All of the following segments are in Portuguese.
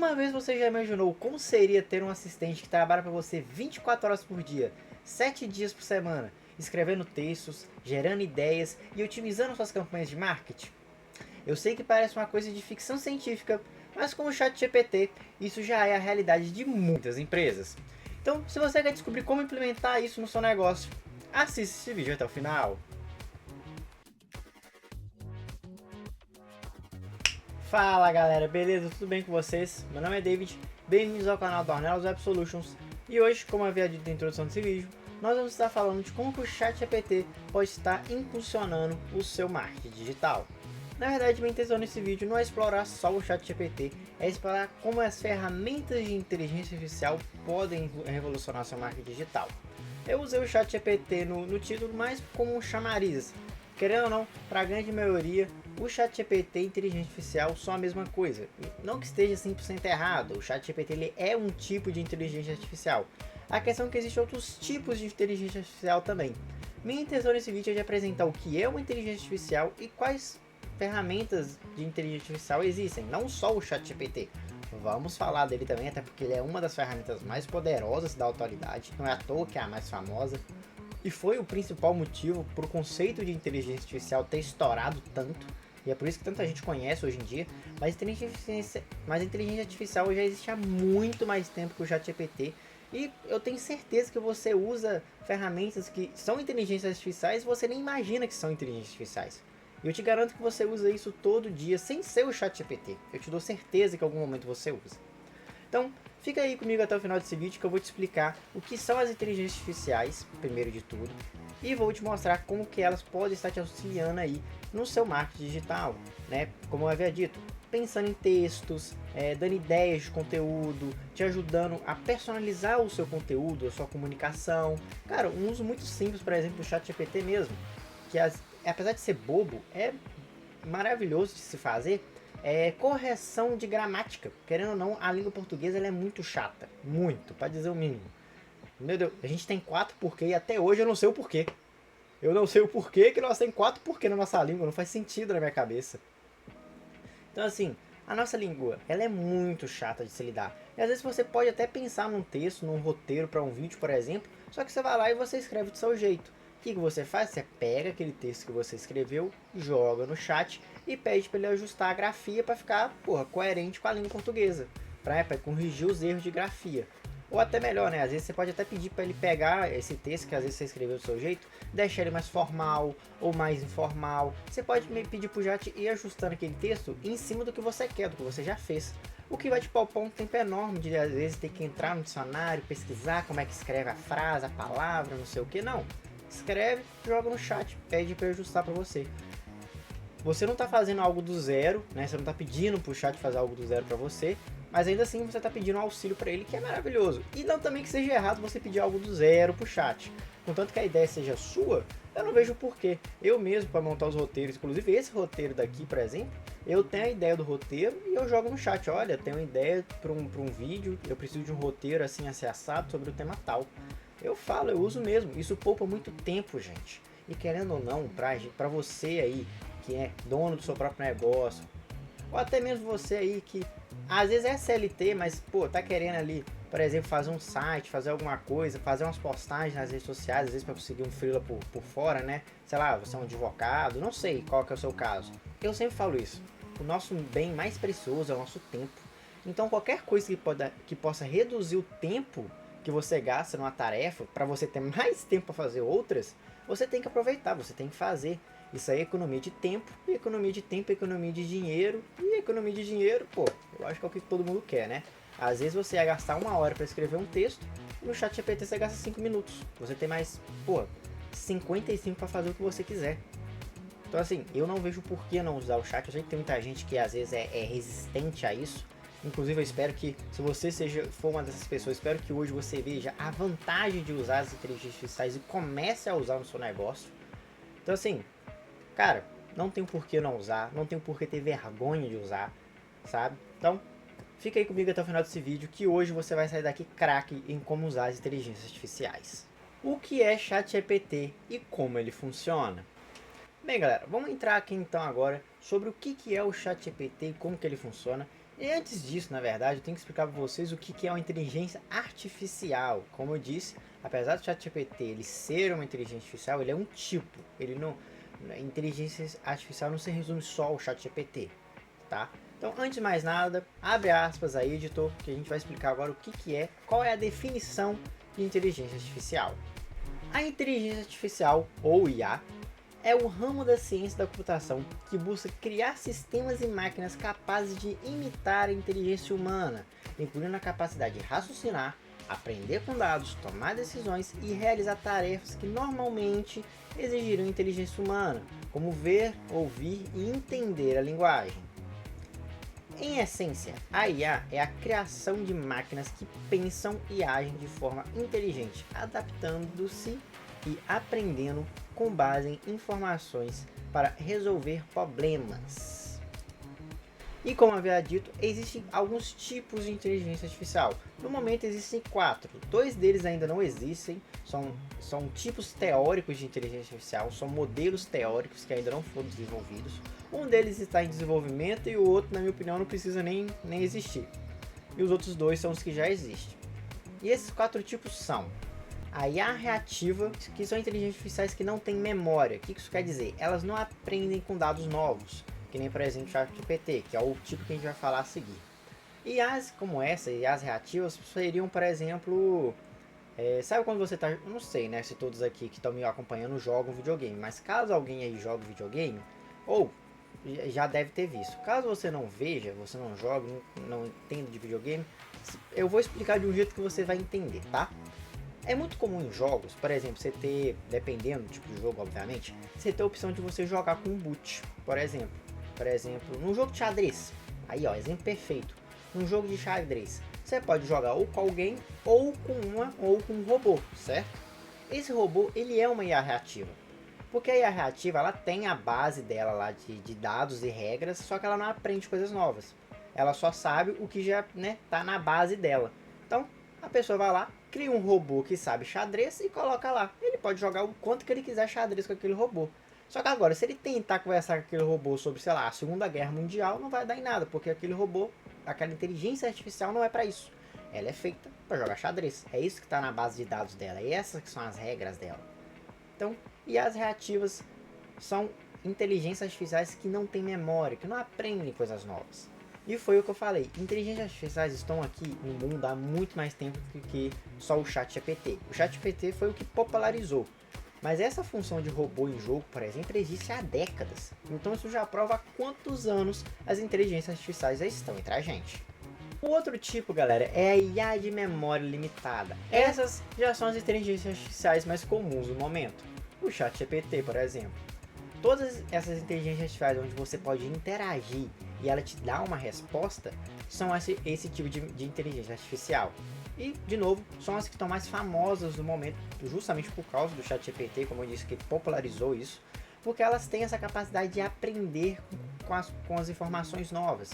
Alguma vez você já imaginou como seria ter um assistente que trabalha para você 24 horas por dia, 7 dias por semana, escrevendo textos, gerando ideias e otimizando suas campanhas de marketing? Eu sei que parece uma coisa de ficção científica, mas com o ChatGPT, isso já é a realidade de muitas empresas. Então, se você quer descobrir como implementar isso no seu negócio, assista esse vídeo até o final. Fala galera, beleza? Tudo bem com vocês? Meu nome é David, bem-vindos ao canal da Ornelas Web Solutions e hoje, como havia dito na introdução desse vídeo, nós vamos estar falando de como o ChatGPT pode estar impulsionando o seu marketing digital. Na verdade, minha intenção nesse vídeo não é explorar só o ChatGPT, é explorar como as ferramentas de inteligência artificial podem revolucionar seu marketing digital. Eu usei o ChatGPT no título mais como um chamariz. Querendo ou não, para a grande maioria, o ChatGPT e inteligência artificial são a mesma coisa. Não que esteja 100% errado, o ChatGPT ele é um tipo de inteligência artificial. A questão é que existem outros tipos de inteligência artificial também. Minha intenção nesse vídeo é de apresentar o que é uma inteligência artificial e quais ferramentas de inteligência artificial existem, não só o ChatGPT. Vamos falar dele também, até porque ele é uma das ferramentas mais poderosas da atualidade, não é à toa que é a mais famosa. E foi o principal motivo para o conceito de inteligência artificial ter estourado tanto. E é por isso que tanta gente conhece hoje em dia. Mas a inteligência artificial já existe há muito mais tempo que o ChatGPT. E eu tenho certeza que você usa ferramentas que são inteligências artificiais e você nem imagina que são inteligências artificiais. E eu te garanto que você usa isso todo dia sem ser o ChatGPT. Eu te dou certeza que em algum momento você usa. Então, fica aí comigo até o final desse vídeo que eu vou te explicar o que são as inteligências artificiais, primeiro de tudo, e vou te mostrar como que elas podem estar te auxiliando aí no seu marketing digital, né? Como eu havia dito, pensando em textos, dando ideias de conteúdo, te ajudando a personalizar o seu conteúdo, a sua comunicação. Cara, um uso muito simples, por exemplo, do ChatGPT mesmo, que apesar de ser bobo, é maravilhoso de se fazer, correção de gramática. Querendo ou não, a língua portuguesa ela é muito chata. Muito, para dizer o mínimo. Meu Deus, a gente tem 4 porquê e até hoje eu não sei o porquê. Eu não sei o porquê que nós temos 4 porquê na nossa língua. Não faz sentido na minha cabeça. Então assim, a nossa língua ela é muito chata de se lidar. E às vezes você pode até pensar num texto, num roteiro para um vídeo, por exemplo. Só que você vai lá e você escreve do seu jeito. O que você faz? Você pega aquele texto que você escreveu, joga no chat e pede para ele ajustar a grafia para ficar, coerente com a língua portuguesa, para corrigir os erros de grafia. Ou até melhor, né? Às vezes você pode até pedir para ele pegar esse texto que às vezes você escreveu do seu jeito, deixar ele mais formal ou mais informal. Você pode pedir para o chat ir ajustando aquele texto em cima do que você quer, do que você já fez. O que vai te poupar um tempo enorme de às vezes ter que entrar no dicionário, pesquisar como é que escreve a frase, a palavra, não sei o que, não. Escreve, joga no chat, pede para ajustar para você. Você não está fazendo algo do zero, né? Você não está pedindo para o chat fazer algo do zero para você, mas ainda assim você está pedindo um auxílio para ele, que é maravilhoso. E não também que seja errado você pedir algo do zero para o chat. Contanto que a ideia seja sua, eu não vejo porquê. Eu mesmo, para montar os roteiros, inclusive esse roteiro daqui, por exemplo, eu tenho a ideia do roteiro e eu jogo no chat. Olha, eu tenho uma ideia para um vídeo, eu preciso de um roteiro assim, assado sobre o tema tal. Eu falo, eu uso mesmo. Isso poupa muito tempo, gente. E querendo ou não, pra você aí, que é dono do seu próprio negócio, ou até mesmo você aí que às vezes é CLT, mas pô, tá querendo ali, por exemplo, fazer um site, fazer alguma coisa, fazer umas postagens nas redes sociais, às vezes para conseguir um freela por fora, né? Sei lá, você é um advogado, não sei qual que é o seu caso. Eu sempre falo isso. O nosso bem mais precioso é o nosso tempo. Então qualquer coisa que possa reduzir o tempo que você gasta numa tarefa, para você ter mais tempo para fazer outras, você tem que aproveitar, você tem que fazer. Isso aí é economia de tempo, e economia de tempo é economia de dinheiro, e economia de dinheiro, pô, eu acho que é o que todo mundo quer, né? Às vezes você ia gastar 1 hora para escrever um texto, e no ChatGPT você gasta 5 minutos. Você tem mais, 55 para fazer o que você quiser. Então assim, eu não vejo por que não usar o chat. Eu sei que tem muita gente que às vezes é resistente a isso. Inclusive eu espero que, se você for uma dessas pessoas, espero que hoje você veja a vantagem de usar as inteligências artificiais e comece a usar no seu negócio. Então assim, cara, não tem por que não usar, não tem por que ter vergonha de usar, sabe? Então, fica aí comigo até o final desse vídeo, que hoje você vai sair daqui craque em como usar as inteligências artificiais. O que é ChatGPT e como ele funciona? Bem galera, vamos entrar aqui então agora sobre o que é o ChatGPT e como que ele funciona. E antes disso, na verdade, eu tenho que explicar para vocês o que é uma inteligência artificial. Como eu disse, apesar do ChatGPT ele ser uma inteligência artificial, ele é um tipo. Ele não, a inteligência artificial não se resume só ao ChatGPT, tá? Então, antes de mais nada, abre aspas aí, editor, que a gente vai explicar agora o que é, qual é a definição de inteligência artificial. A inteligência artificial, ou IA, é o ramo da ciência da computação que busca criar sistemas e máquinas capazes de imitar a inteligência humana, incluindo a capacidade de raciocinar, aprender com dados, tomar decisões e realizar tarefas que normalmente exigiriam inteligência humana, como ver, ouvir e entender a linguagem. Em essência, a IA é a criação de máquinas que pensam e agem de forma inteligente, adaptando-se e aprendendo com base em informações para resolver problemas. E como havia dito, existem alguns tipos de inteligência artificial. No momento existem 4. 2 deles ainda não existem, são tipos teóricos de inteligência artificial, são modelos teóricos que ainda não foram desenvolvidos. Um deles está em desenvolvimento e o outro, na minha opinião, não precisa nem existir. E os outros 2 são os que já existem. E esses 4 tipos são a IA reativa, que são inteligências artificiais que não têm memória. O que isso quer dizer? Elas não aprendem com dados novos, que nem, por exemplo, o ChatGPT, que é o tipo que a gente vai falar a seguir. IAs como essa, IAs reativas, seriam, por exemplo, sabe quando você tá, eu não sei, né, se todos aqui que estão me acompanhando jogam videogame, mas caso alguém aí jogue videogame, ou já deve ter visto. Caso você não veja, você não jogue, não entenda de videogame, eu vou explicar de um jeito que você vai entender, tá? É muito comum em jogos, por exemplo, você ter, dependendo do tipo de jogo, obviamente, você ter a opção de você jogar com um boot, por exemplo, num jogo de xadrez, aí ó, exemplo perfeito, num jogo de xadrez, você pode jogar ou com alguém, ou com um robô, certo? Esse robô, ele é uma IA reativa, porque a IA reativa, ela tem a base dela lá de dados e regras, só que ela não aprende coisas novas, ela só sabe o que já, né, tá na base dela. Então, a pessoa vai lá, cria um robô que sabe xadrez e coloca lá. Ele pode jogar o quanto que ele quiser xadrez com aquele robô. Só que agora, se ele tentar conversar com aquele robô sobre, sei lá, a Segunda Guerra Mundial, não vai dar em nada, porque aquele robô, aquela inteligência artificial não é para isso. Ela é feita para jogar xadrez. É isso que está na base de dados dela. E essas que são as regras dela. Então, e as reativas são inteligências artificiais que não têm memória, que não aprendem coisas novas. E foi o que eu falei, inteligências artificiais estão aqui no mundo há muito mais tempo que só o ChatGPT. O ChatGPT foi o que popularizou. Mas essa função de robô em jogo, por exemplo, existe há décadas. Então isso já prova há quantos anos as inteligências artificiais já estão entre a gente. O outro tipo, galera, é a IA de memória limitada. Essas já são as inteligências artificiais mais comuns no momento. O ChatGPT, por exemplo. Todas essas inteligências artificiais onde você pode interagir e ela te dá uma resposta, são esse tipo de inteligência artificial. E, de novo, são as que estão mais famosas no momento, justamente por causa do ChatGPT, como eu disse, que popularizou isso, porque elas têm essa capacidade de aprender com as informações novas.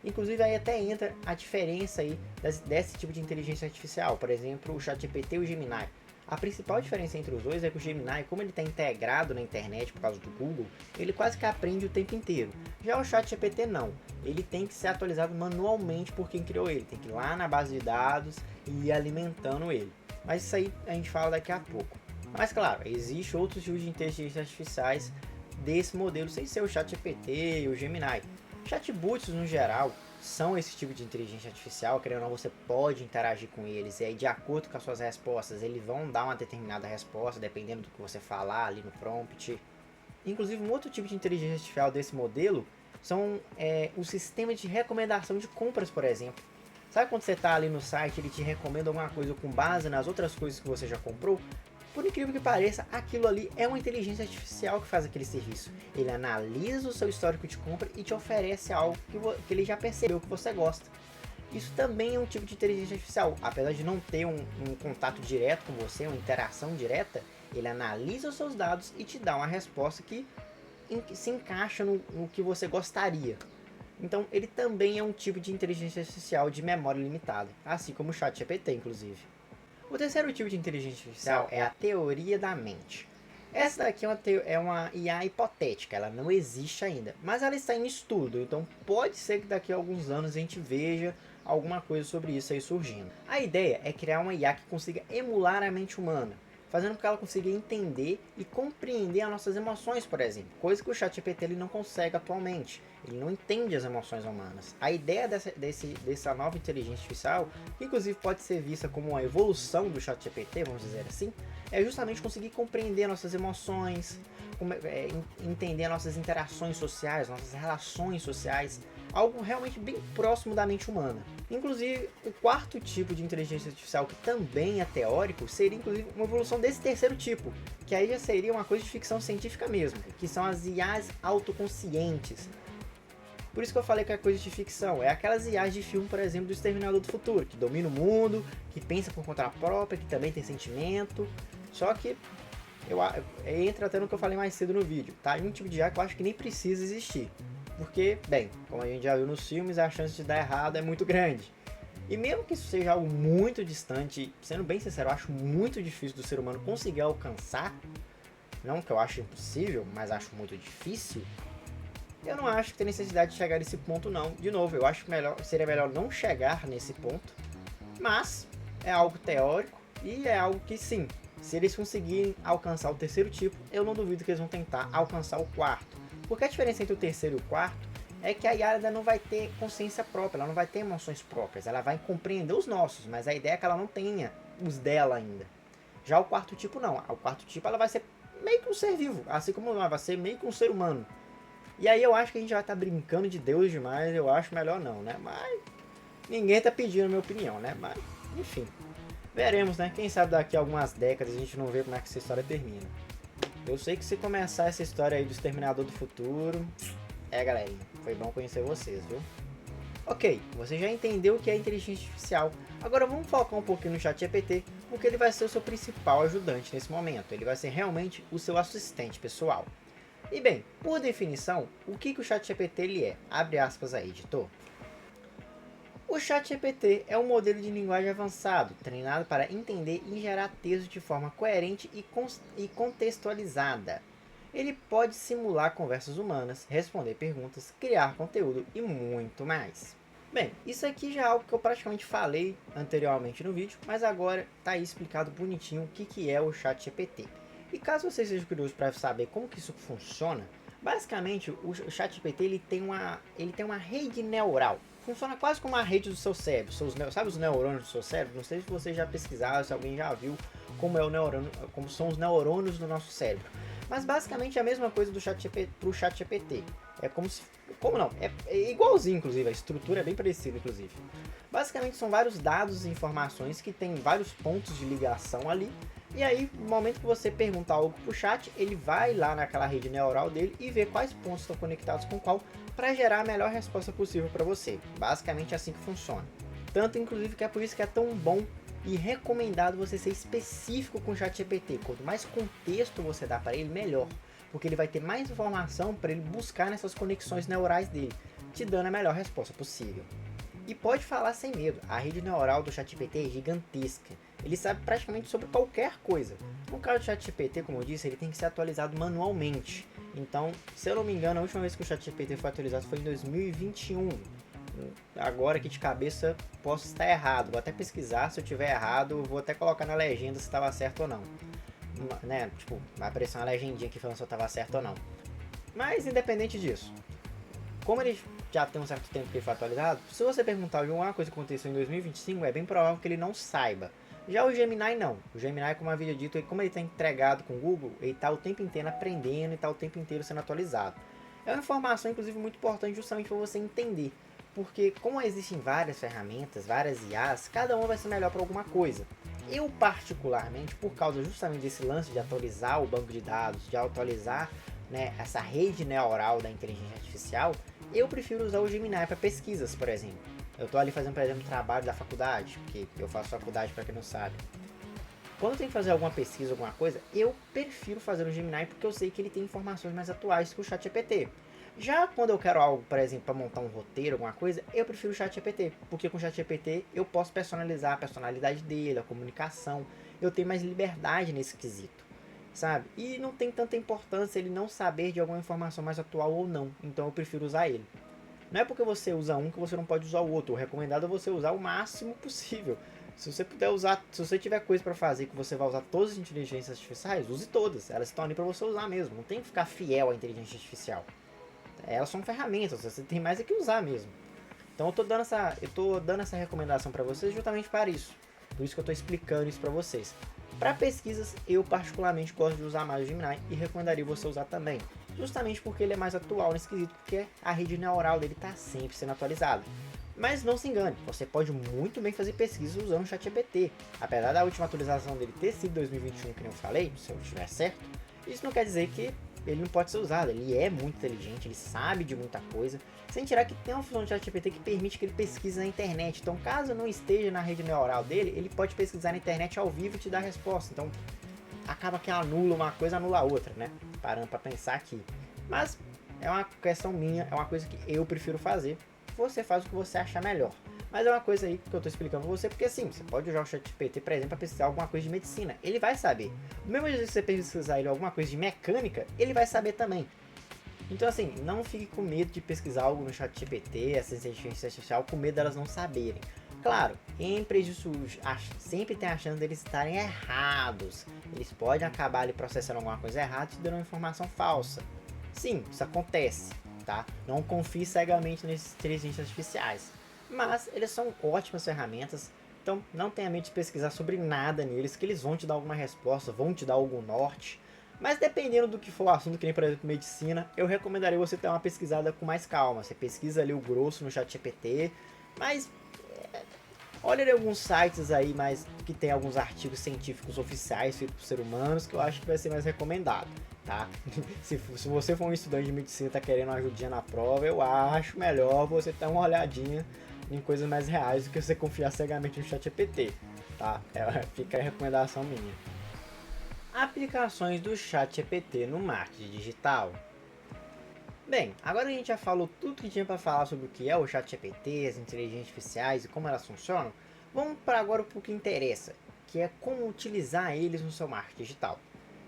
Inclusive, aí até entra a diferença aí desse tipo de inteligência artificial, por exemplo, o ChatGPT e o Gemini. A principal diferença entre os dois é que o Gemini, como ele está integrado na internet por causa do Google, ele quase que aprende o tempo inteiro. Já o ChatGPT não, ele tem que ser atualizado manualmente por quem criou ele, tem que ir lá na base de dados e ir alimentando ele. Mas isso aí a gente fala daqui a pouco. Mas claro, existe outros tipos de inteligência artificiais desse modelo, sem ser o ChatGPT e o Gemini. Chatbots no geral são esse tipo de inteligência artificial, querendo ou não, você pode interagir com eles, e aí de acordo com as suas respostas, eles vão dar uma determinada resposta, dependendo do que você falar ali no prompt. Inclusive, um outro tipo de inteligência artificial desse modelo são o sistema de recomendação de compras, por exemplo. Sabe quando você está ali no site, ele te recomenda alguma coisa com base nas outras coisas que você já comprou? Por incrível que pareça, aquilo ali é uma inteligência artificial que faz aquele serviço. Ele analisa o seu histórico de compra e te oferece algo que ele já percebeu que você gosta. Isso também é um tipo de inteligência artificial. Apesar de não ter um contato direto com você, uma interação direta, ele analisa os seus dados e te dá uma resposta que se encaixa no que você gostaria. Então, ele também é um tipo de inteligência artificial de memória limitada, assim como o ChatGPT, inclusive. O terceiro tipo de inteligência artificial é a teoria da mente. Essa daqui é uma IA hipotética, ela não existe ainda, mas ela está em estudo, então pode ser que daqui a alguns anos a gente veja alguma coisa sobre isso aí surgindo. A ideia é criar uma IA que consiga emular a mente humana, fazendo com que ela consiga entender e compreender as nossas emoções, por exemplo, coisa que o ChatGPT ele não consegue atualmente. Ele não entende as emoções humanas. A ideia dessa nova inteligência artificial, que inclusive pode ser vista como uma evolução do ChatGPT, vamos dizer assim, é justamente conseguir compreender nossas emoções, entender nossas interações sociais, nossas relações sociais, algo realmente bem próximo da mente humana. Inclusive, o quarto tipo de inteligência artificial, que também é teórico, seria inclusive uma evolução desse terceiro tipo, que aí já seria uma coisa de ficção científica mesmo, que são as IAs autoconscientes. Por isso que eu falei que é coisa de ficção. É aquelas IAs de filme, por exemplo, do Exterminador do Futuro, que domina o mundo, que pensa por conta própria, que também tem sentimento. Só que entra até no que eu falei mais cedo no vídeo, tá? Um tipo de IA que eu acho que nem precisa existir. Porque, bem, como a gente já viu nos filmes, a chance de dar errado é muito grande. E mesmo que isso seja algo muito distante, sendo bem sincero, eu acho muito difícil do ser humano conseguir alcançar. Não que eu acho impossível, mas acho muito difícil. Eu não acho que tem necessidade de chegar nesse ponto não. De novo, eu acho que seria melhor não chegar nesse ponto. Mas é algo teórico e é algo que sim, se eles conseguirem alcançar o terceiro tipo, eu não duvido que eles vão tentar alcançar o quarto. Porque a diferença entre o terceiro e o quarto é que a IA ainda não vai ter consciência própria, ela não vai ter emoções próprias, ela vai compreender os nossos, mas a ideia é que ela não tenha os dela ainda. Já o quarto tipo não, o quarto tipo ela vai ser meio que um ser vivo, assim como ela vai ser meio que um ser humano. E aí eu acho que a gente vai estar brincando de Deus demais, eu acho melhor não, né? Mas ninguém tá pedindo a minha opinião, né? Mas, enfim. Veremos, né? Quem sabe daqui a algumas décadas a gente não vê como é que essa história termina. Eu sei que se começar essa história aí do Exterminador do Futuro... galerinha, foi bom conhecer vocês, viu? Ok, você já entendeu o que é inteligência artificial. Agora vamos focar um pouquinho no ChatGPT, porque ele vai ser o seu principal ajudante nesse momento. Ele vai ser realmente o seu assistente pessoal. E bem, por definição, o que o ChatGPT ele é? Abre aspas aí, editor. O ChatGPT é um modelo de linguagem avançado, treinado para entender e gerar texto de forma coerente e contextualizada. Ele pode simular conversas humanas, responder perguntas, criar conteúdo e muito mais. Bem, isso aqui já é algo que eu praticamente falei anteriormente no vídeo, mas agora está aí explicado bonitinho o que é o ChatGPT. E caso você seja curioso para saber como que isso funciona, basicamente o ChatGPT ele tem uma rede neural. Funciona quase como a rede do seu cérebro. Sabe os neurônios do seu cérebro? Não sei se você já pesquisaram, se alguém já viu como é o neurônio, como são os neurônios do nosso cérebro. Mas basicamente é a mesma coisa do pro ChatGPT. É como não? É igualzinho, inclusive. A estrutura é bem parecida, inclusive. Basicamente são vários dados e informações que tem vários pontos de ligação ali. E aí, no momento que você perguntar algo pro chat, ele vai lá naquela rede neural dele e vê quais pontos estão conectados com qual para gerar a melhor resposta possível para você. Basicamente é assim que funciona. Tanto, inclusive, que é por isso que é tão bom e recomendado você ser específico com o ChatGPT. Quanto mais contexto você dá para ele, melhor. Porque ele vai ter mais informação para ele buscar nessas conexões neurais dele, te dando a melhor resposta possível. E pode falar sem medo, a rede neural do ChatGPT é gigantesca. Ele sabe praticamente sobre qualquer coisa. No caso do ChatGPT, como eu disse, ele tem que ser atualizado manualmente. Então, se eu não me engano, a última vez que o ChatGPT foi atualizado foi em 2021. Agora aqui de cabeça posso estar errado, vou até pesquisar, se eu tiver errado, vou até colocar na legenda se estava certo ou não. Né? Tipo, vai aparecer uma legendinha aqui falando se eu estava certo ou não. Mas independente disso, como ele já tem um certo tempo que ele foi atualizado, se você perguntar alguma coisa que aconteceu em 2025, é bem provável que ele não saiba. Já o Gemini não. O Gemini, como havia dito, como ele está entregado com o Google, ele está o tempo inteiro aprendendo e está o tempo inteiro sendo atualizado. É uma informação, inclusive, muito importante justamente para você entender. Porque como existem várias ferramentas, várias IAs, cada uma vai ser melhor para alguma coisa. Eu particularmente, por causa justamente desse lance de atualizar o banco de dados, de atualizar, né, essa rede neural da inteligência artificial, eu prefiro usar o Gemini para pesquisas, por exemplo. Eu estou ali fazendo, por exemplo, trabalho da faculdade, porque eu faço faculdade para quem não sabe. Quando eu tenho que fazer alguma pesquisa, alguma coisa, eu prefiro fazer no Gemini porque eu sei que ele tem informações mais atuais que o ChatGPT. Já quando eu quero algo, por exemplo, para montar um roteiro, alguma coisa, eu prefiro o ChatGPT, porque com o ChatGPT eu posso personalizar a personalidade dele, a comunicação, eu tenho mais liberdade nesse quesito. sabe? E não tem tanta importância ele não saber de alguma informação mais atual ou não, então eu prefiro usar ele. Não é porque você usa um que você não pode usar o outro, o recomendado é você usar o máximo possível. Se você puder usar, se você tiver coisa para fazer que você vai usar todas as inteligências artificiais, use todas, elas estão ali para você usar mesmo, não tem que ficar fiel à inteligência artificial. Elas são ferramentas, você tem mais é que usar mesmo. Então eu tô dando essa recomendação para vocês justamente para isso. Por isso que eu estou explicando isso para vocês. Para pesquisas, eu particularmente gosto de usar mais o Gemini e recomendaria você usar também. Justamente porque ele é mais atual nesse quesito, porque a rede neural dele está sempre sendo atualizada. Mas não se engane, você pode muito bem fazer pesquisas usando o ChatGPT. Apesar da última atualização dele ter sido 2021, que nem eu falei, se eu estiver certo, isso não quer dizer que ele não pode ser usado. Ele é muito inteligente, ele sabe de muita coisa. Sem tirar que tem uma função do ChatGPT que permite que ele pesquise na internet. Então, caso não esteja na rede neural dele, ele pode pesquisar na internet ao vivo e te dar a resposta. Então, acaba que anula uma coisa, anula a outra, né? Parando para pensar aqui. Mas é uma questão minha, é uma coisa que eu prefiro fazer. Você faz o que você achar melhor. Mas é uma coisa aí que eu tô explicando pra você, porque assim, você pode usar o ChatGPT, por exemplo, para pesquisar alguma coisa de medicina. Ele vai saber. Do mesmo jeito que você pesquisar ele alguma coisa de mecânica, ele vai saber também. Então assim, não fique com medo de pesquisar algo no ChatGPT, essa inteligência artificial, com medo delas não saberem. Claro, sempre tem a chance deles estarem errados. Eles podem acabar ali processando alguma coisa errada e te dando uma informação falsa. Sim, isso acontece, tá? Não confie cegamente nessas inteligências artificiais. Mas eles são ótimas ferramentas, então não tenha medo de pesquisar sobre nada neles, que eles vão te dar alguma resposta, vão te dar algum norte. Mas dependendo do que for o assunto, que nem por exemplo medicina, eu recomendaria você ter uma pesquisada com mais calma. Você pesquisa ali o grosso no ChatGPT, mas olha ali alguns sites aí mais que tem alguns artigos científicos oficiais feitos por seres humanos que eu acho que vai ser mais recomendado, tá? Se você for um estudante de medicina e tá querendo uma ajudinha na prova, eu acho melhor você dar uma olhadinha em coisas mais reais do que você confiar cegamente no ChatGPT, tá? Fica a recomendação minha. Aplicações do ChatGPT no marketing digital. Bem, agora a gente já falou tudo que tinha para falar sobre o que é o ChatGPT, as inteligências artificiais e como elas funcionam. Vamos para agora para o que interessa, que é como utilizar eles no seu marketing digital.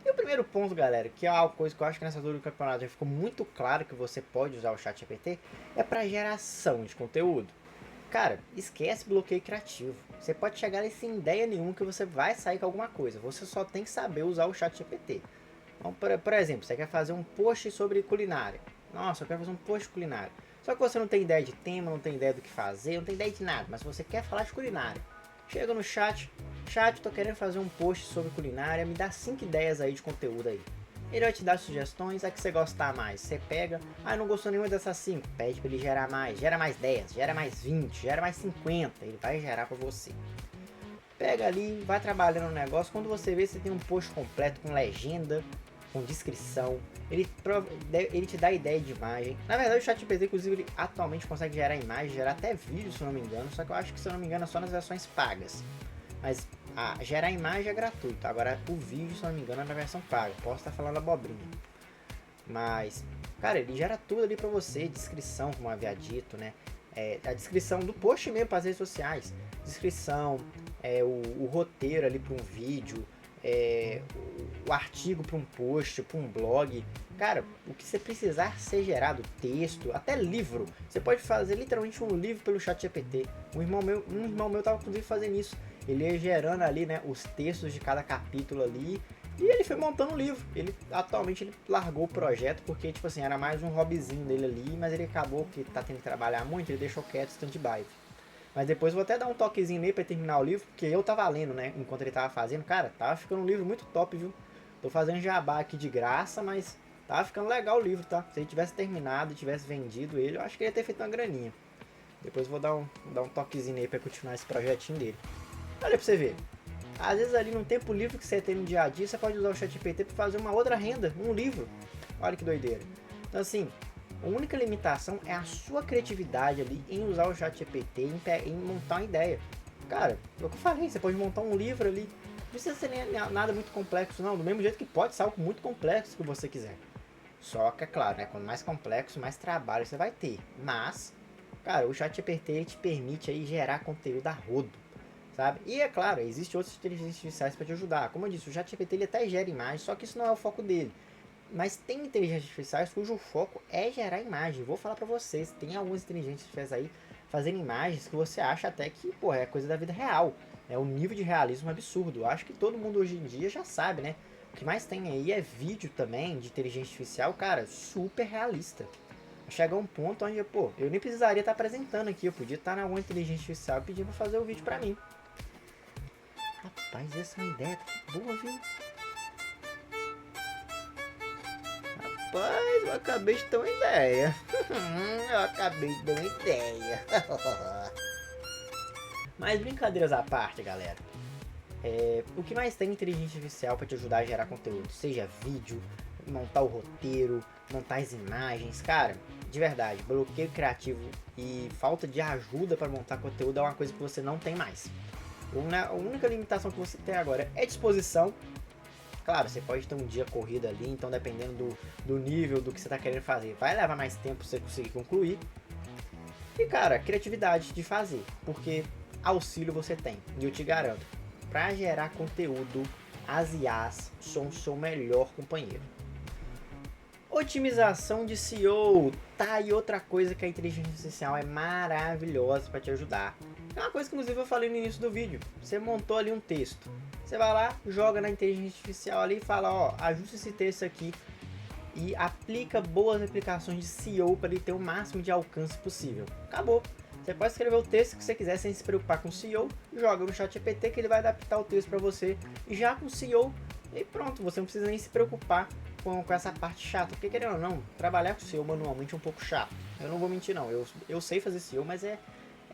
E o primeiro ponto, galera, que é uma coisa que eu acho que nessa altura do campeonato já ficou muito claro que você pode usar o ChatGPT, é para geração de conteúdo. Cara, esquece bloqueio criativo. Você pode chegar ali sem ideia nenhuma que você vai sair com alguma coisa. Você só tem que saber usar o ChatGPT. Então, por exemplo, você quer fazer um post sobre culinária. Nossa, eu quero fazer um post de culinária. Só que você não tem ideia de tema, não tem ideia do que fazer, não tem ideia de nada, mas você quer falar de culinária. Chega no chat, tô querendo fazer um post sobre culinária, me dá 5 ideias aí de conteúdo aí. Ele vai te dar sugestões, a que você gostar mais. Você pega, não gostou nenhuma dessas 5, pede para ele gerar mais 10, gera mais 20, gera mais 50, ele vai gerar para você. Pega ali, vai trabalhando no negócio, quando você vê, você tem um post completo com legenda, com descrição, ele te dá ideia de imagem. Na verdade o ChatGPT, inclusive, ele atualmente consegue gerar imagem, gerar até vídeo, se eu não me engano, só que eu acho que, se eu não me engano, é só nas versões pagas. Mas gerar imagem é gratuito, agora o vídeo, se eu não me engano, é na versão paga. Posso estar falando abobrinha. Mas, cara, ele gera tudo ali pra você, descrição, como eu havia dito, né? A descrição do post mesmo para as redes sociais. Descrição, o roteiro ali para um vídeo, o artigo para um post, para um blog. Cara, o que você precisar ser gerado, texto, até livro. Você pode fazer literalmente um livro pelo ChatGPT. Um irmão meu tava inclusive fazendo isso. Ele ia gerando ali, né, os textos de cada capítulo ali. E ele foi montando um livro. Atualmente ele largou o projeto porque, tipo assim, era mais um hobbyzinho dele ali, mas ele acabou que tá tendo que trabalhar muito, ele deixou quieto, stand-by. Mas depois eu vou até dar um toquezinho nele pra terminar o livro, porque eu tava lendo, né, enquanto ele tava fazendo. Cara, tava ficando um livro muito top, viu? Tô fazendo jabá aqui de graça, mas tava ficando legal o livro, tá? Se ele tivesse terminado e tivesse vendido ele, eu acho que ele ia ter feito uma graninha. Depois eu vou dar um toquezinho nele pra continuar esse projetinho dele. Olha pra você ver. Às vezes ali no tempo livre que você tem no dia a dia, você pode usar o ChatGPT para fazer uma outra renda, um livro. Olha que doideira. Então assim, a única limitação é a sua criatividade ali em usar o ChatGPT em montar uma ideia. Cara, é o que eu falei, você pode montar um livro ali. Não precisa ser nada muito complexo não, do mesmo jeito que pode ser algo muito complexo que você quiser. Só que é claro, né, quanto mais complexo, mais trabalho você vai ter. Mas, cara, o ChatGPT te permite aí gerar conteúdo a rodo. sabe? E é claro, existem outras inteligências artificiais para te ajudar. Como eu disse, o ChatGPT ele até gera imagem, só que isso não é o foco dele. Mas tem inteligências artificiais cujo foco é gerar imagem. Vou falar pra vocês, tem algumas inteligências artificiais aí fazendo imagens que você acha até que, pô, é coisa da vida real. É um nível de realismo absurdo. Eu acho que todo mundo hoje em dia já sabe, né? O que mais tem aí é vídeo também de inteligência artificial, cara, super realista. Chega um ponto onde, pô, eu nem precisaria estar apresentando aqui. Eu podia estar na alguma inteligência artificial pedindo pra fazer o vídeo pra mim. Rapaz, essa é uma ideia boa, viu? Rapaz, eu acabei de ter uma ideia. Eu acabei de ter uma ideia. Mas brincadeiras à parte, galera. O que mais tem inteligência artificial para te ajudar a gerar conteúdo? Seja vídeo, montar o roteiro, montar as imagens. Cara, de verdade, bloqueio criativo e falta de ajuda para montar conteúdo é uma coisa que você não tem mais. A única limitação que você tem agora é disposição. Claro, você pode ter um dia corrido ali, então dependendo do nível do que você está querendo fazer, vai levar mais tempo para você conseguir concluir. E cara, criatividade de fazer, porque auxílio você tem, e eu te garanto, para gerar conteúdo, as IAs são o seu melhor companheiro. Otimização de SEO, tá aí outra coisa que a inteligência artificial é maravilhosa para te ajudar. É uma coisa que inclusive eu falei no início do vídeo, você montou ali um texto, você vai lá, joga na inteligência artificial ali e fala, ó, ajusta esse texto aqui e aplica boas aplicações de SEO para ele ter o máximo de alcance possível. Acabou. Você pode escrever o texto que você quiser sem se preocupar com o SEO, joga no ChatGPT que ele vai adaptar o texto para você e já com o SEO e pronto, você não precisa nem se preocupar com essa parte chata, porque querendo ou não, trabalhar com SEO manualmente é um pouco chato. Eu não vou mentir não, eu sei fazer SEO, mas é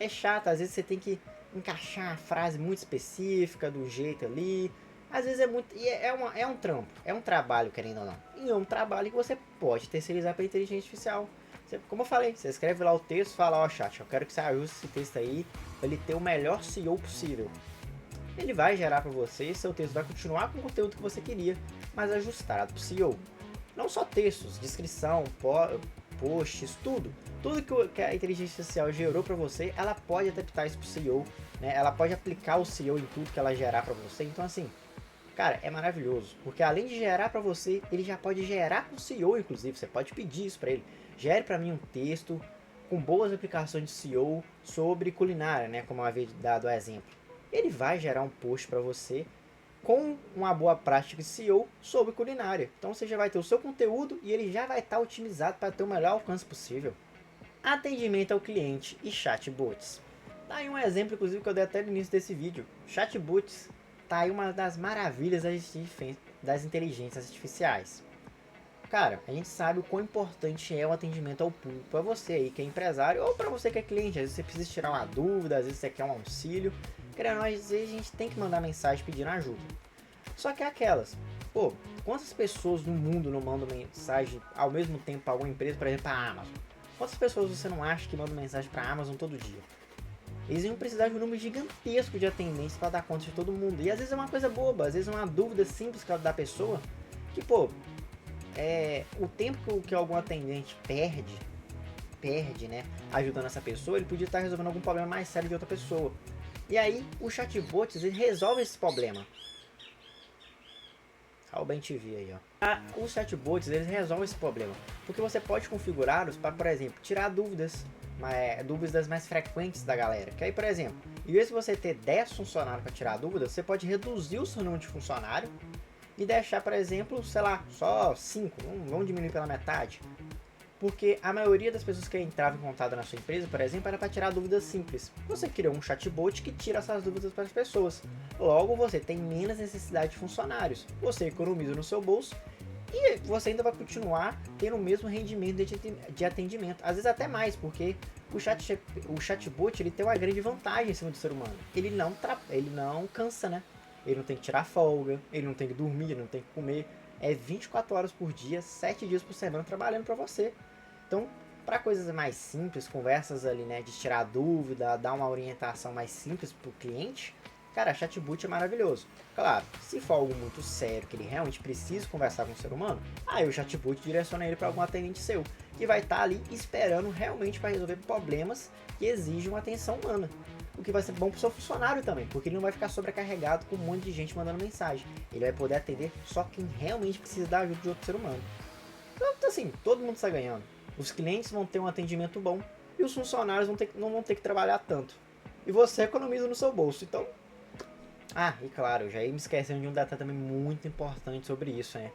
chato, às vezes você tem que encaixar a frase muito específica do jeito ali, às vezes é muito, e é um trampo, é um trabalho querendo ou não, e é um trabalho que você pode terceirizar para inteligência artificial. Como eu falei, você escreve lá o texto, fala, ó chat, eu quero que você ajuste esse texto aí para ele ter o melhor SEO possível. Ele vai gerar para você e seu texto vai continuar com o conteúdo que você queria, mas ajustado para o SEO. Não só textos, descrição, posts, tudo que a inteligência artificial gerou para você, ela pode adaptar isso para o SEO, né? Ela pode aplicar o SEO em tudo que ela gerar para você. Então assim, cara, é maravilhoso, porque além de gerar para você, ele já pode gerar com o SEO, inclusive. Você pode pedir isso para ele. Gere para mim um texto com boas aplicações de SEO sobre culinária, né? Como eu havia dado o exemplo. Ele vai gerar um post para você com uma boa prática de SEO sobre culinária. Então você já vai ter o seu conteúdo e ele já vai estar otimizado para ter o melhor alcance possível. Atendimento ao cliente e chatbots. Tá aí um exemplo, inclusive, que eu dei até no início desse vídeo. Chatbots tá aí uma das maravilhas das inteligências artificiais. Cara, a gente sabe o quão importante é o atendimento ao público para você aí que é empresário ou para você que é cliente. Às vezes você precisa tirar uma dúvida, às vezes você quer um auxílio. Querendo, às vezes a gente tem que mandar mensagem pedindo ajuda. Só que é aquelas, pô, quantas pessoas no mundo não mandam mensagem ao mesmo tempo para alguma empresa, por exemplo, para a Amazon? Quantas pessoas você não acha que mandam mensagem para a Amazon todo dia? Eles iam precisar de um número gigantesco de atendentes para dar conta de todo mundo. E às vezes é uma coisa boba, às vezes é uma dúvida simples da pessoa, que pô, o tempo que algum atendente perde, né, ajudando essa pessoa, ele podia estar resolvendo algum problema mais sério de outra pessoa. E aí, os chatbots, ele resolve esse problema. Olha o Ben TV aí, ó. Os chatbots, eles resolvem esse problema. Porque você pode configurá-los para, por exemplo, tirar dúvidas mais frequentes da galera. Que aí, por exemplo, em vez de você ter 10 funcionários para tirar dúvidas, você pode reduzir o seu número de funcionário e deixar, por exemplo, sei lá, só 5. Vamos diminuir pela metade. Porque a maioria das pessoas que entravam em contato na sua empresa, por exemplo, era para tirar dúvidas simples. Você criou um chatbot que tira essas dúvidas para as pessoas. Logo, você tem menos necessidade de funcionários. Você economiza no seu bolso e você ainda vai continuar tendo o mesmo rendimento de atendimento. Às vezes até mais, porque o chatbot ele tem uma grande vantagem em cima do ser humano. Ele não cansa, né? Ele não tem que tirar folga, ele não tem que dormir, ele não tem que comer. É 24 horas por dia, 7 dias por semana trabalhando para você. Então, para coisas mais simples, conversas ali, né, de tirar dúvida, dar uma orientação mais simples para o cliente, cara, chatbot é maravilhoso. Claro, se for algo muito sério, que ele realmente precisa conversar com o ser humano, aí o chatbot direciona ele para algum atendente seu, que vai estar ali esperando realmente para resolver problemas que exigem uma atenção humana. o que vai ser bom pro seu funcionário também, porque ele não vai ficar sobrecarregado com um monte de gente mandando mensagem. Ele vai poder atender só quem realmente precisa da ajuda de outro ser humano. Então assim, todo mundo está ganhando. Os clientes vão ter um atendimento bom e os funcionários não vão ter que trabalhar tanto. E você economiza no seu bolso, então... Ah, e claro, já ia me esquecendo de um detalhe também muito importante sobre isso, né?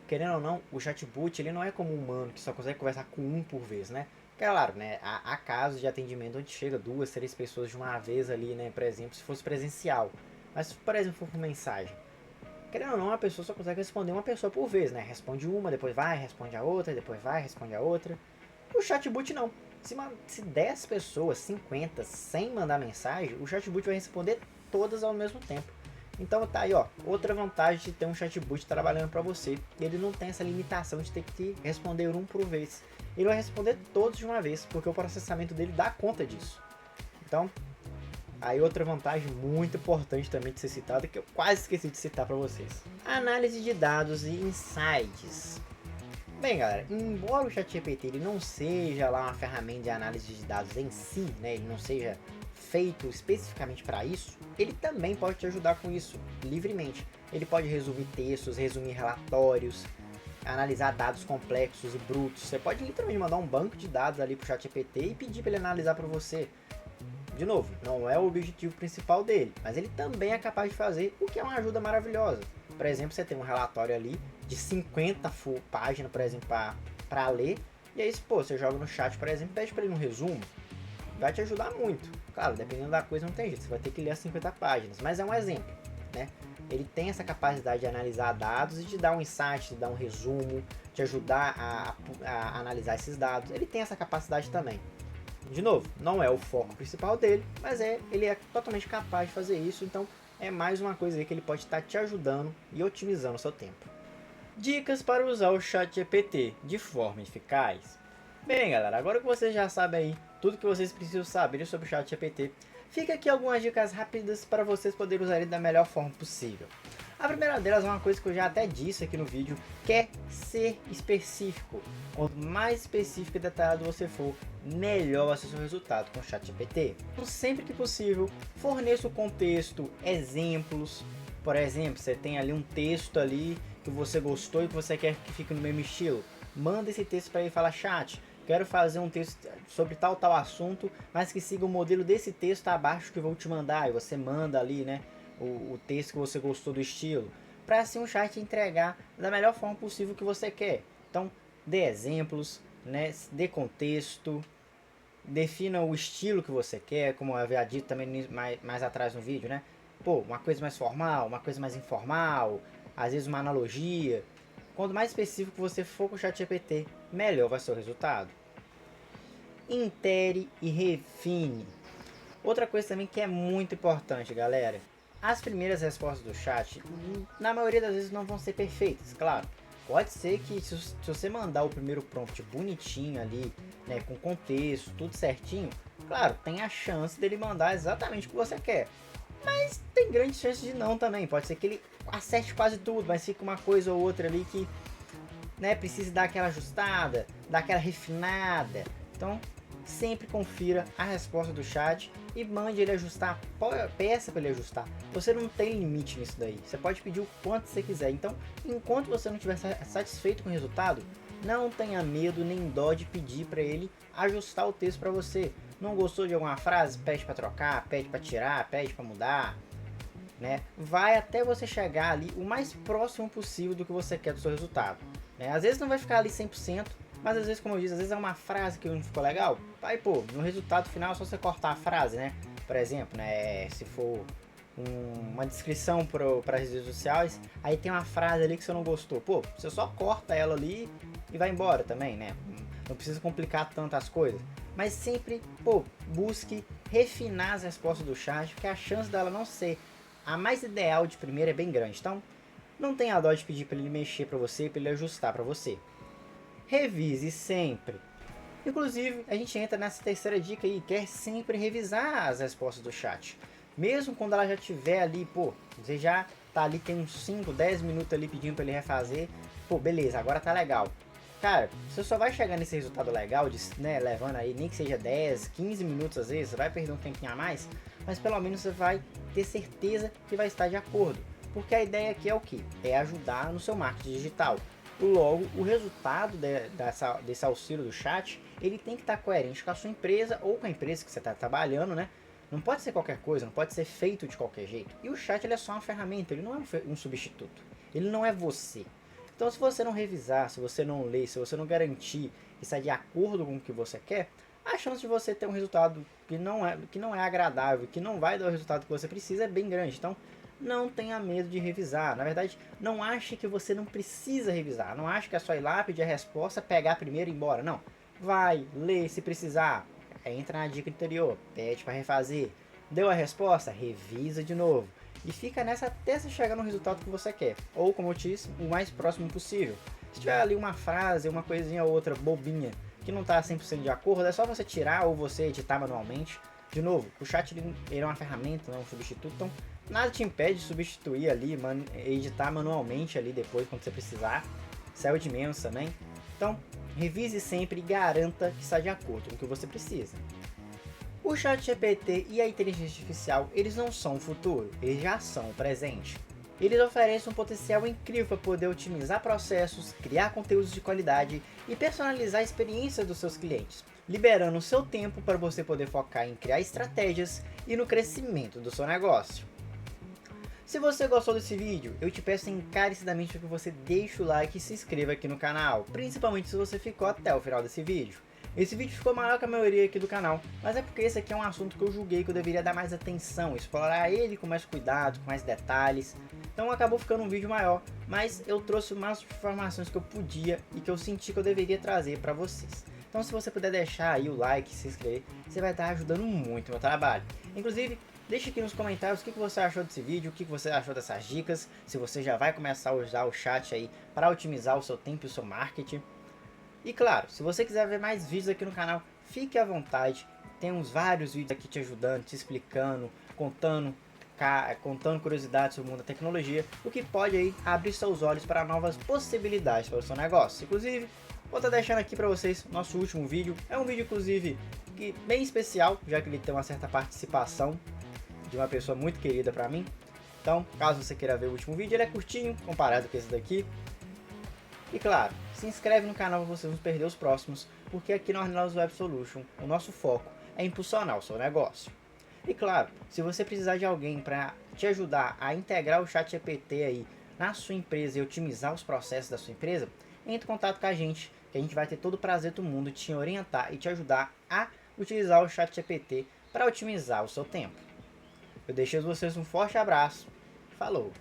Querendo ou não, o chatbot ele não é como um humano que só consegue conversar com um por vez, né? Claro, né? Há casos de atendimento onde chega 2, 3 pessoas de uma vez ali, né? Por exemplo, se fosse presencial. Mas se, por exemplo, for por mensagem. Querendo ou não, a pessoa só consegue responder uma pessoa por vez, né? Responde uma, depois vai, responde a outra, depois vai, responde a outra. O chatbot não. Se 10 pessoas, 50, 100 mandar mensagem, o chatbot vai responder todas ao mesmo tempo. Então tá aí, ó, outra vantagem de ter um chatbot trabalhando para você. Ele não tem essa limitação de ter que responder um por vez. Ele vai responder todos de uma vez, porque o processamento dele dá conta disso. Então, aí outra vantagem muito importante também de ser citada, que eu quase esqueci de citar para vocês. Análise de dados e insights. Bem, galera, embora o ChatGPT ele não seja lá uma ferramenta de análise de dados em si, né, ele não seja feito especificamente para isso, ele também pode te ajudar com isso, livremente. Ele pode resumir textos, resumir relatórios, analisar dados complexos e brutos. Você pode literalmente mandar um banco de dados ali pro ChatGPT e pedir para ele analisar para você. De novo, não é o objetivo principal dele, mas ele também é capaz de fazer, o que é uma ajuda maravilhosa. Por exemplo, você tem um relatório ali de 50 páginas, por exemplo, para ler, e aí, pô, você joga no chat, por exemplo, pede para ele um resumo, vai te ajudar muito. Claro, dependendo da coisa não tem jeito, você vai ter que ler as 50 páginas, mas é um exemplo, né? Ele tem essa capacidade de analisar dados e de dar um insight, de dar um resumo, de ajudar a analisar esses dados. Ele tem essa capacidade também. De novo, não é o foco principal dele, mas ele é totalmente capaz de fazer isso, então é mais uma coisa aí que ele pode estar te ajudando e otimizando o seu tempo. Dicas para usar o ChatGPT de forma eficaz. Bem, galera, agora que vocês já sabem aí tudo que vocês precisam saber sobre o ChatGPT, fica aqui algumas dicas rápidas para vocês poderem usar ele da melhor forma possível. A primeira delas é uma coisa que eu já até disse aqui no vídeo, que é ser específico. Quanto mais específico e detalhado você for, melhor vai ser o seu resultado com o ChatGPT. Então, sempre que possível, forneça o contexto, exemplos. Por exemplo, você tem ali um texto ali que você gostou e que você quer que fique no mesmo estilo. Manda esse texto para ele e fala: chat, quero fazer um texto sobre tal assunto, mas que siga o modelo desse texto abaixo que eu vou te mandar. E você manda ali, né, o texto que você gostou do estilo, para assim o chat entregar da melhor forma possível que você quer. Então, dê exemplos, né, dê contexto, defina o estilo que você quer, como eu havia dito também mais atrás no vídeo, né? Pô, uma coisa mais formal, uma coisa mais informal, às vezes uma analogia. Quanto mais específico você for com o ChatGPT, melhor vai ser o resultado. Intere e refine. Outra coisa também que é muito importante, galera. As primeiras respostas do chat, na maioria das vezes, não vão ser perfeitas, claro. Pode ser que se você mandar o primeiro prompt bonitinho ali, né, com contexto, tudo certinho, claro, tem a chance dele mandar exatamente o que você quer. Mas tem grande chance de não também. Pode ser que ele acerte quase tudo, mas fica uma coisa ou outra ali que, né, precisa dar aquela ajustada, dar aquela refinada. Então, sempre confira a resposta do chat e mande ele ajustar, peça para ele ajustar. Você não tem limite nisso daí, você pode pedir o quanto você quiser. Então, enquanto você não estiver satisfeito com o resultado, não tenha medo nem dó de pedir para ele ajustar o texto para você. Não gostou de alguma frase? Pede para trocar, pede para tirar, pede para mudar, né? Vai até você chegar ali o mais próximo possível do que você quer do seu resultado, né? Às vezes não vai ficar ali 100%, mas às vezes, como eu disse, às vezes é uma frase que não ficou legal. Aí, pô, no resultado final é só você cortar a frase, né? Por exemplo, né, se for uma descrição para as redes sociais, aí tem uma frase ali que você não gostou. Pô, você só corta ela ali e vai embora também, né? Não precisa complicar tanto as coisas. Mas sempre, pô, busque refinar as respostas do chat, porque a chance dela não ser a mais ideal de primeira é bem grande. Então, não tenha dó de pedir para ele mexer para você, para ele ajustar para você. Revise sempre. Inclusive, a gente entra nessa terceira dica aí, que é sempre revisar as respostas do chat. Mesmo quando ela já estiver ali, pô, você já tá ali, tem uns 5, 10 minutos ali pedindo para ele refazer. Pô, beleza, agora tá legal. Cara, você só vai chegar nesse resultado legal, né, levando aí nem que seja 10, 15 minutos às vezes, você vai perder um tempinho a mais, mas pelo menos você vai ter certeza que vai estar de acordo. Porque a ideia aqui é o que? É ajudar no seu marketing digital. Logo, o resultado desse auxílio do chat, ele tem que estar coerente com a sua empresa ou com a empresa que você está trabalhando, né? Não pode ser qualquer coisa, não pode ser feito de qualquer jeito. E o chat ele é só uma ferramenta, ele não é um substituto. Ele não é você. Então se você não revisar, se você não ler, se você não garantir que está de acordo com o que você quer, a chance de você ter um resultado que não é agradável, que não vai dar o resultado que você precisa é bem grande. Então não tenha medo de revisar. Na verdade, não ache que você não precisa revisar. Não ache que é só ir lá, pedir a resposta, pegar primeiro e ir embora. Não. Vai, lê se precisar. Entra na dica anterior, pede para refazer. Deu a resposta? Revisa de novo. E fica nessa até você chegar no resultado que você quer. Ou, como eu disse, o mais próximo possível. Se tiver ali uma frase, uma coisinha ou outra bobinha que não está 100% de acordo, é só você tirar ou você editar manualmente. De novo, o chat ele é uma ferramenta, não é um substituto, então nada te impede de substituir ali, editar manualmente ali depois quando você precisar. Saiu de menos também. Então, revise sempre e garanta que está de acordo com o que você precisa. O ChatGPT e a inteligência artificial, eles não são o futuro, eles já são o presente. Eles oferecem um potencial incrível para poder otimizar processos, criar conteúdos de qualidade e personalizar a experiência dos seus clientes, liberando o seu tempo para você poder focar em criar estratégias e no crescimento do seu negócio. Se você gostou desse vídeo, eu te peço encarecidamente que você deixe o like e se inscreva aqui no canal, principalmente se você ficou até o final desse vídeo. Esse vídeo ficou maior que a maioria aqui do canal, mas é porque esse aqui é um assunto que eu julguei que eu deveria dar mais atenção, explorar ele com mais cuidado, com mais detalhes. Então acabou ficando um vídeo maior, mas eu trouxe o máximo de informações que eu podia e que eu senti que eu deveria trazer para vocês. Então se você puder deixar aí o like, se inscrever, você vai estar ajudando muito o meu trabalho. Inclusive, deixe aqui nos comentários o que você achou desse vídeo, o que você achou dessas dicas, se você já vai começar a usar o chat aí para otimizar o seu tempo e o seu marketing. E claro, se você quiser ver mais vídeos aqui no canal, fique à vontade. Temos vários vídeos aqui te ajudando, te explicando, contando curiosidades sobre o mundo da tecnologia, o que pode aí abrir seus olhos para novas possibilidades para o seu negócio. Inclusive, vou estar deixando aqui para vocês nosso último vídeo. É um vídeo, inclusive, bem especial, já que ele tem uma certa participação de uma pessoa muito querida para mim. Então, caso você queira ver o último vídeo, ele é curtinho comparado com esse daqui. E claro, se inscreve no canal para você não perder os próximos, porque aqui no Ornelas Web Solution o nosso foco é impulsionar o seu negócio. E claro, se você precisar de alguém para te ajudar a integrar o ChatGPT aí na sua empresa e otimizar os processos da sua empresa, entre em contato com a gente, que a gente vai ter todo o prazer do mundo de te orientar e te ajudar a utilizar o ChatGPT para otimizar o seu tempo. Eu deixo vocês um forte abraço. Falou!